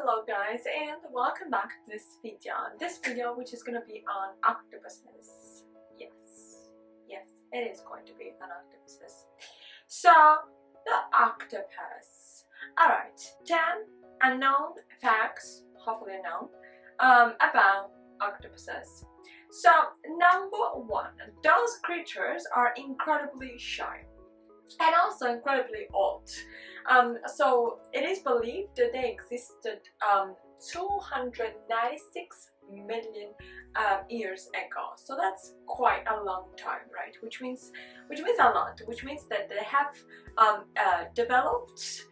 Hello guys, and welcome back to this video. This video which is going to be on octopuses. Yes, it is going to be on octopuses. So, the octopus. Alright, 10 unknown facts, hopefully known, about octopuses. So, number 1, those creatures are incredibly shy and also incredibly old. So it is believed that they existed 296 million years ago. So that's quite a long time, right? Which means a lot. Which means that they have developed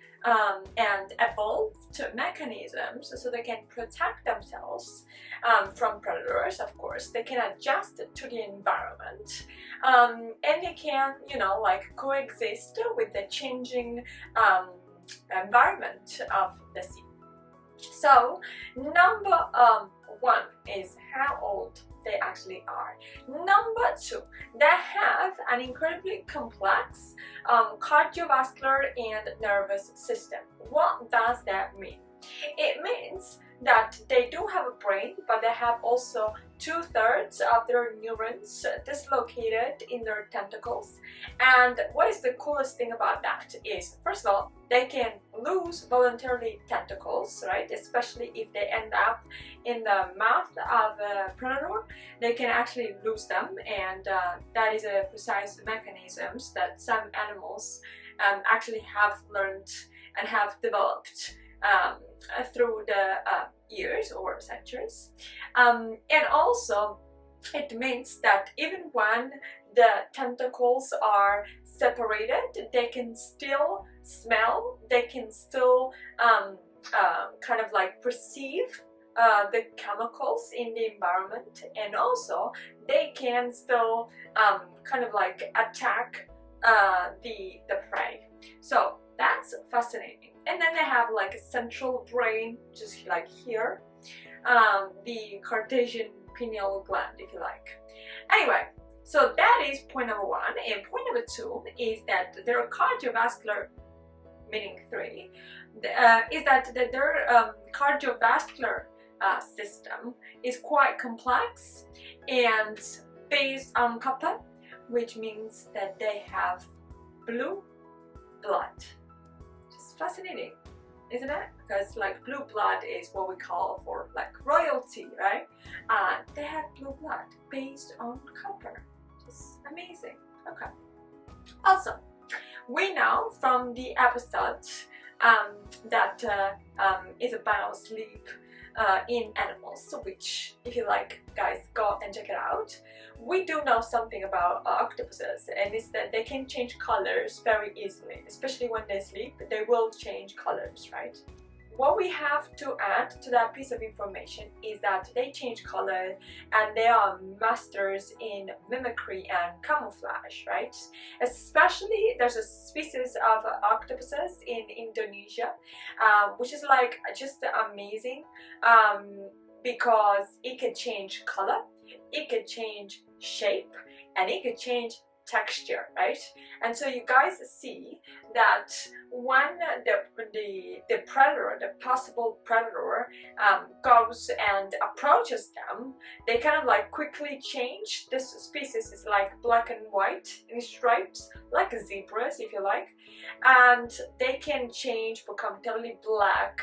and evolved mechanisms so they can protect themselves from predators. Of course, they can adjust to the environment, and they can, like, coexist with the changing environment of the sea. So, number 1 is how old they actually are. Number 2, they have an incredibly complex cardiovascular and nervous system. What does that mean? It means that they do have a brain, but they have also 2/3 of their neurons dislocated in their tentacles. And what is the coolest thing about that is, first of all, they can lose voluntarily tentacles, right? Especially if they end up in the mouth of a predator, they can actually lose them, and that is a precise mechanisms that some animals actually have learned and have developed through the years or centuries. And also it means that even when the tentacles are separated, they can still smell, they can still kind of like perceive the chemicals in the environment, and also they can still kind of like attack the prey. So that's fascinating. And then they have like a central brain, just like here, the Cartesian pineal gland, if you like. Anyway, so that is point number 1. And point number 2 is that their cardiovascular, meaning 3, is that their cardiovascular system is quite complex and based on copper, which means that they have blue blood. Just fascinating, isn't it? Because like blue blood is what we call for like royalty, right? They have blue blood based on copper. Just amazing. Okay. Also, we know from the episode that is about sleep in animals, so which, if you like, guys, go and check it out. We do know something about octopuses, and it's that they can change colors very easily, especially when they sleep. They will change colors, right? What we have to add to that piece of information is that they change color and they are masters in mimicry and camouflage, right? Especially there's a species of octopuses in Indonesia, which is like just amazing, because it can change color, it can change shape, and it can change texture, right? And so you guys see that when the predator, the possible predator, goes and approaches them, they kind of like quickly change. This species is like black and white in stripes, like zebras, if you like, and they can change, become totally black.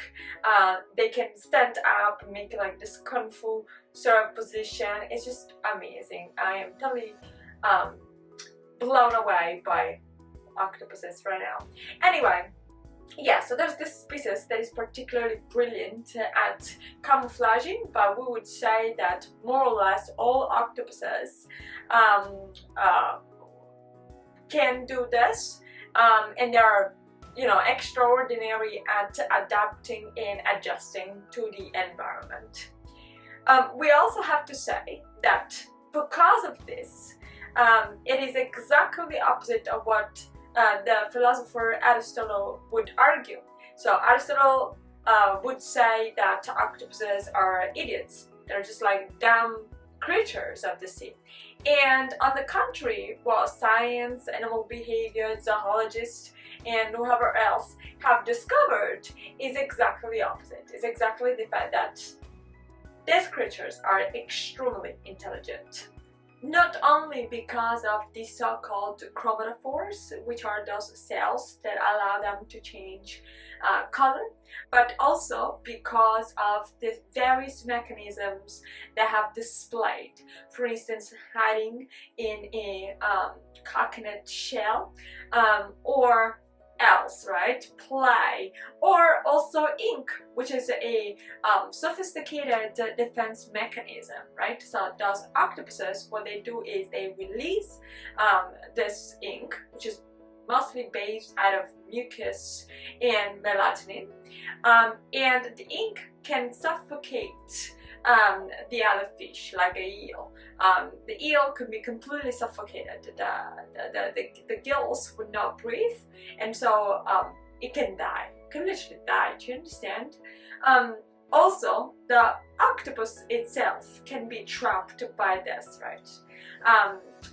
They can stand up, make like this kung fu sort of position. It's just amazing. I am totally blown away by octopuses right now. Anyway, yeah, so there's this species that is particularly brilliant at camouflaging, but we would say that more or less all octopuses can do this, and they are, extraordinary at adapting and adjusting to the environment. We also have to say that because of this, it is exactly the opposite of what the philosopher Aristotle would argue. So Aristotle would say that octopuses are idiots. They're just like dumb creatures of the sea. And on the contrary, what science, animal behavior, zoologists, and whoever else have discovered is exactly the opposite. It's exactly the fact that these creatures are extremely intelligent. Not only because of the so-called chromatophores, which are those cells that allow them to change color, but also because of the various mechanisms they have displayed. For instance, hiding in a coconut shell, or else, right? Play, or also ink, which is a sophisticated defense mechanism, right? So those octopuses, what they do is they release this ink, which is mostly based out of mucus and melatonin, and the ink can suffocate the other fish, like a eel. The eel could be completely suffocated. The gills would not breathe, and so it can die. It can literally die. Do you understand? Also, the octopus itself can be trapped by this, right?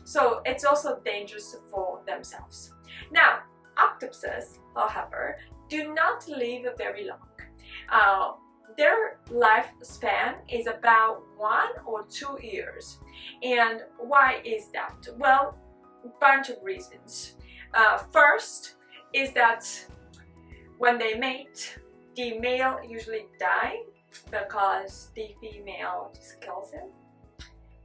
So it's also dangerous for themselves. Now, octopuses, however, do not live very long. Their lifespan is about 1 or 2 years. And why is that? Well, a bunch of reasons. First is that when they mate, the male usually dies because the female just kills him.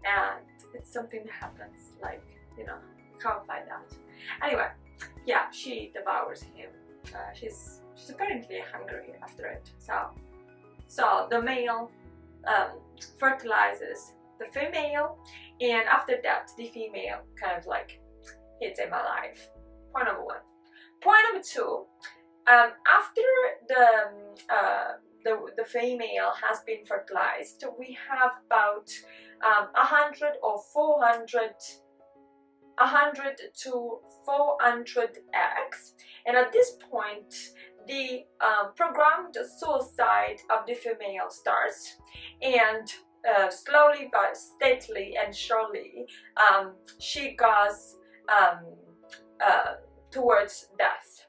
And it's something that happens, like, you know, you can't find out. Anyway, yeah, she devours him. She's apparently hungry after it. So the male fertilizes the female, and after that the female kind of like hits him alive. Point number 1. Point number 2, after the female has been fertilized, we have about 100 to 400 eggs, and at this point the programmed suicide of the female starts, and slowly but steadily and surely she goes towards death.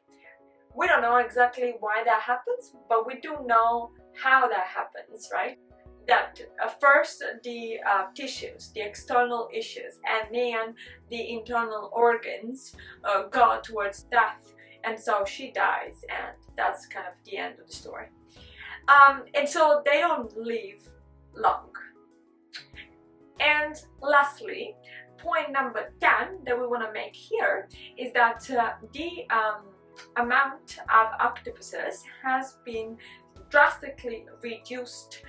We don't know exactly why that happens, but we do know how that happens, right? That first the tissues, the external issues, and then the internal organs go towards death, and so she dies, and that's kind of the end of the story. And so they don't live long. And lastly, point number 10 that we want to make here is that the amount of octopuses has been drastically reduced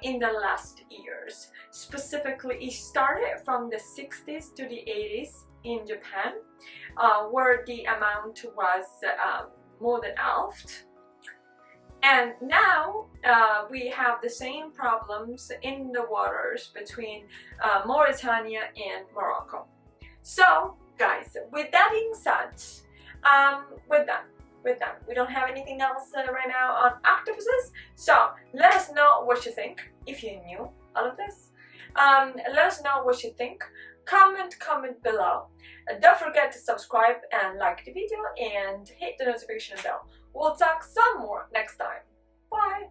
in the last years. Specifically, it started from the 60s to the 80s in Japan, where the amount was more than halved. And now we have the same problems in the waters between Mauritania and Morocco. So guys, with that being said, we're done. We don't have anything else right now on octopuses, so let us know what you think, if you knew all of this. Let us know what you think. Comment below. Don't forget to subscribe and like the video and hit the notification bell. We'll talk some more next time. Bye!